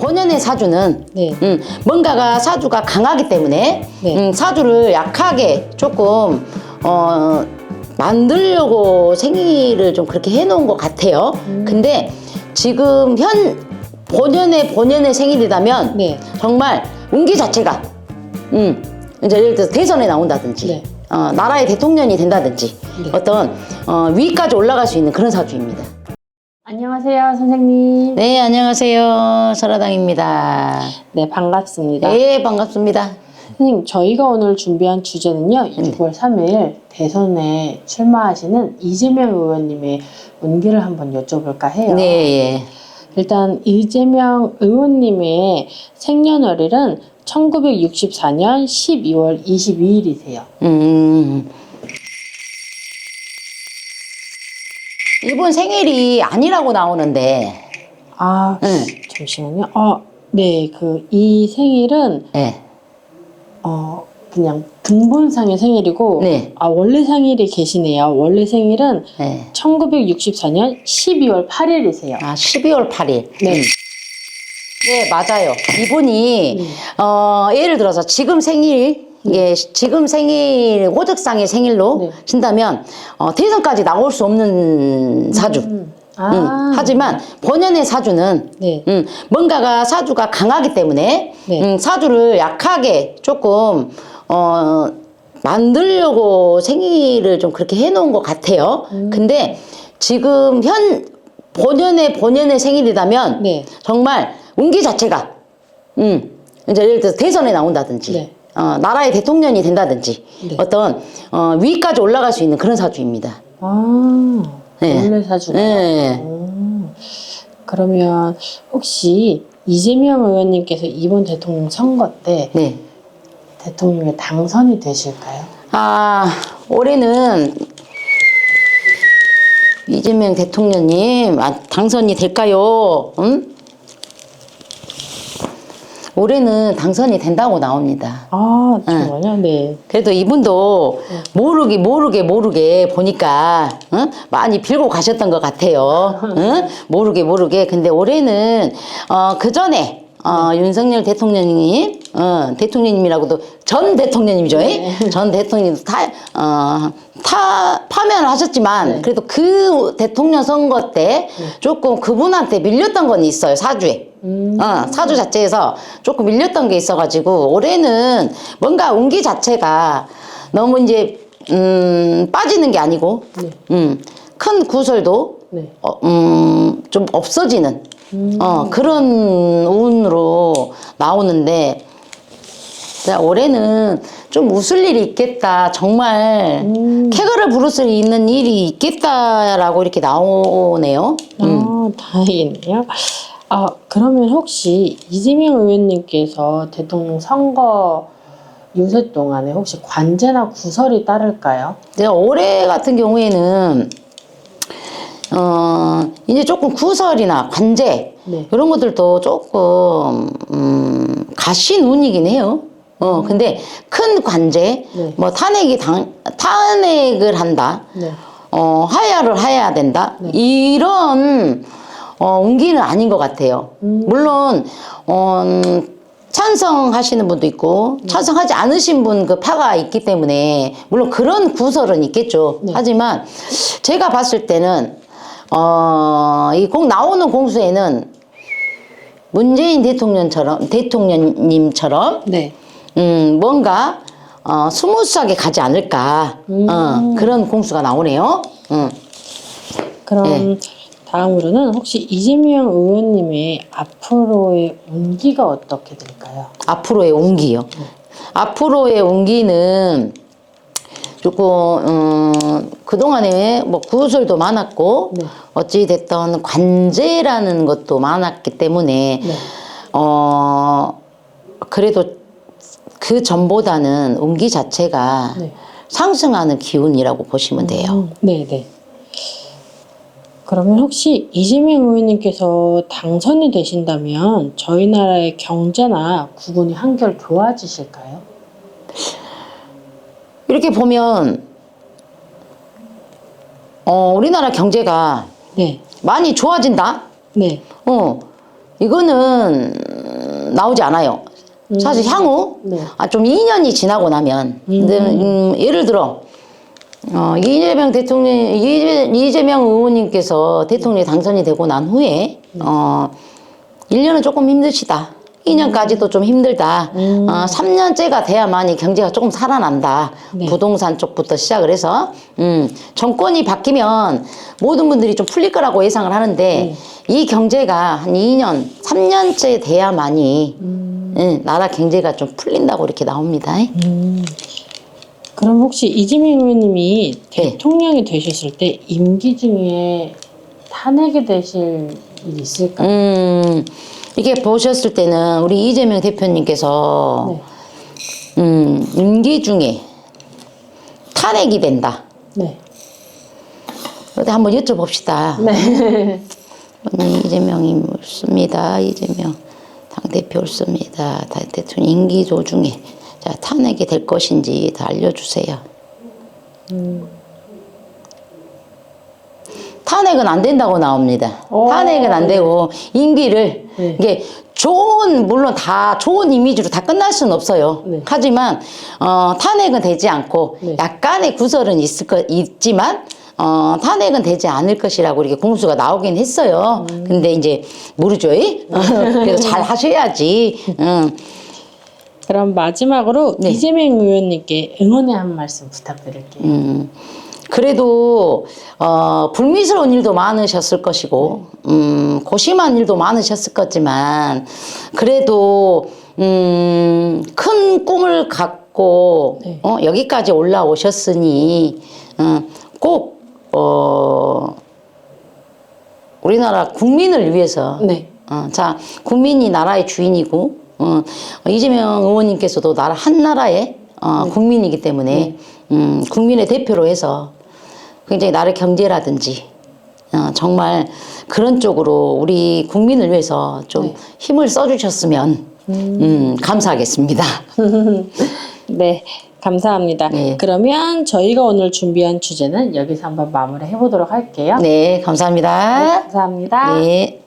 본연의 사주는 네. 뭔가가 사주가 강하기 때문에 네. 사주를 약하게 조금 만들려고 생일을 좀 그렇게 해놓은 것 같아요. 근데 지금 본연의 생일이라면 네. 정말 운기 자체가 이제 예를 들어서 대선에 나온다든지 네. 나라의 대통령이 된다든지 네. 어떤 위까지 올라갈 수 있는 그런 사주입니다. 안녕하세요, 선생님. 네, 안녕하세요. 설아당입니다. 네, 반갑습니다. 네, 반갑습니다. 선생님, 저희가 오늘 준비한 주제는요, 6월 3일 대선에 출마하시는 이재명 의원님의 운기를 한번 여쭤볼까 해요. 네, 예. 일단 이재명 의원님의 생년월일은 1964년 12월 22일이세요. 이분 생일이 아니라고 나오는데, 아, 잠시만요. 네, 이 생일은 네. 그냥 분본상의 생일이고, 네. 원래 생일이 계시네요. 원래 생일은 네. 1964년 12월 8일이세요. 12월 8일. 네. 네, 맞아요. 이분이, 예를 들어서 지금 생일, 지금 생일, 호적상의 생일로 네. 친다면, 대선까지 나올 수 없는 사주. 하지만 본연의 사주는 네. 뭔가가 사주가 강하기 때문에 네. 사주를 약하게 조금 만들려고 생일을 좀 그렇게 해놓은 것 같아요. 근데 지금 본연의 생일이라면 네. 정말 운기 자체가 이제 예를 들어서 대선에 나온다든지 네. 나라의 대통령이 된다든지 네. 어떤 위까지 올라갈 수 있는 그런 사주입니다. 네. 원래 사주가. 네. 그러면 혹시 이재명 의원님께서 이번 대통령 선거 때 네. 대통령에 당선이 되실까요? 올해는 이재명 대통령님 당선이 될까요? 올해는 당선이 된다고 나옵니다. 정말요? 네. 그래도 이분도 모르게 보니까 많이 빌고 가셨던 것 같아요. 모르게. 근데 올해는 그 전에 윤석열 대통령님, 대통령님이라고도 전 대통령님이죠. 네. 전 대통령님도 파면을 하셨지만 네. 그래도 그 대통령 선거 때 조금 그분한테 밀렸던 건 있어요. 사주에. 사주 자체에서 조금 밀렸던 게 있어가지고 올해는 뭔가 운기 자체가 너무 이제 빠지는 게 아니고 큰 구설도 네. 좀 없어지는 그런 운으로 나오는데 올해는 좀 웃을 일이 있겠다. 정말 쾌거를 부를 수 있는 일이 있겠다라고 이렇게 나오네요. 다행이네요. 그러면 혹시 이재명 의원님께서 대통령 선거 유세 동안에 혹시 관제나 구설이 따를까요? 내가 올해 같은 경우에는 이제 조금 구설이나 관제 네. 이런 것들도 조금 가신 운이긴 해요. 근데 큰 관제, 네. 뭐 탄핵을 한다, 네. 하야를 해야 된다, 이런 운기는 아닌 것 같아요. 물론 찬성하시는 분도 있고 찬성하지 않으신 분 그 파가 있기 때문에 물론 그런 구설은 있겠죠. 네. 하지만 제가 봤을 때는 이 나오는 공수에는 문재인 대통령님처럼 네. 뭔가 스무스하게 가지 않을까 그런 공수가 나오네요. 그럼 네. 다음으로는 혹시 이재명 의원님의 앞으로의 운기가 어떻게 될까요? 앞으로의 운기요. 앞으로의 운기는 조금 그동안에 뭐 구설도 많았고 네. 어찌 됐던 관제라는 것도 많았기 때문에 네. 그래도 그 전보다는 운기 자체가 네. 상승하는 기운이라고 보시면 돼요. 네. 그러면 혹시 이재명 의원님께서 당선이 되신다면 저희 나라의 경제나 국운이 한결 좋아지실까요? 이렇게 보면 우리나라 경제가 네. 많이 좋아진다. 네. 이거는 나오지 않아요. 사실 향후 네. 좀 2년이 지나고 나면 근데, 예를 들어 이재명 대통령 이재명 의원님께서 대통령이 당선이 되고 난 후에 1년은 조금 힘드시다. 2년까지도 좀 힘들다. 3년째가 돼야만이 경제가 조금 살아난다. 네. 부동산 쪽부터 시작을 해서 정권이 바뀌면 모든 분들이 좀 풀릴 거라고 예상을 하는데 이 경제가 한 2년, 3년째 돼야만이 나라 경제가 좀 풀린다고 이렇게 나옵니다. 그럼 혹시 이재명 의원님이 네. 대통령이 되셨을 때 임기 중에 탄핵이 되실 일이 있을까요? 이게 보셨을 때는 우리 이재명 대표님께서 임기 중에 탄핵이 된다. 네. 어디 한번 여쭤봅시다. 네. 이재명이 옳습니다. 이재명 당대표 옳습니다. 대통령 임기 도중에 자, 탄핵이 될 것인지 다 알려주세요. 탄핵은 안 된다고 나옵니다. 오. 탄핵은 안 되고 임기를 네. 이게 물론 다 좋은 이미지로 다 끝날 수는 없어요. 네. 하지만 탄핵은 되지 않고 네. 약간의 구설은 있지만 탄핵은 되지 않을 것이라고 이렇게 공수가 나오긴 했어요. 근데 이제 모르죠. 그래서 잘 하셔야지. 그럼 마지막으로 네. 이재명 의원님께 응원의 한 말씀 부탁드릴게요. 그래도 불미스러운 일도 많으셨을 것이고 고심한 일도 많으셨을 거지만 그래도 큰 꿈을 갖고 네. 여기까지 올라오셨으니 꼭 우리나라 국민을 위해서 네. 자 국민이 나라의 주인이고 이재명 의원님께서도 한 나라의 국민이기 때문에 국민의 대표로 해서 굉장히 나라의 경제라든지 정말 그런 쪽으로 우리 국민을 위해서 좀 네. 힘을 써주셨으면 감사하겠습니다. 네, 감사합니다. 네. 그러면 저희가 오늘 준비한 주제는 여기서 한번 마무리해 보도록 할게요. 네, 감사합니다. 감사합니다. 네.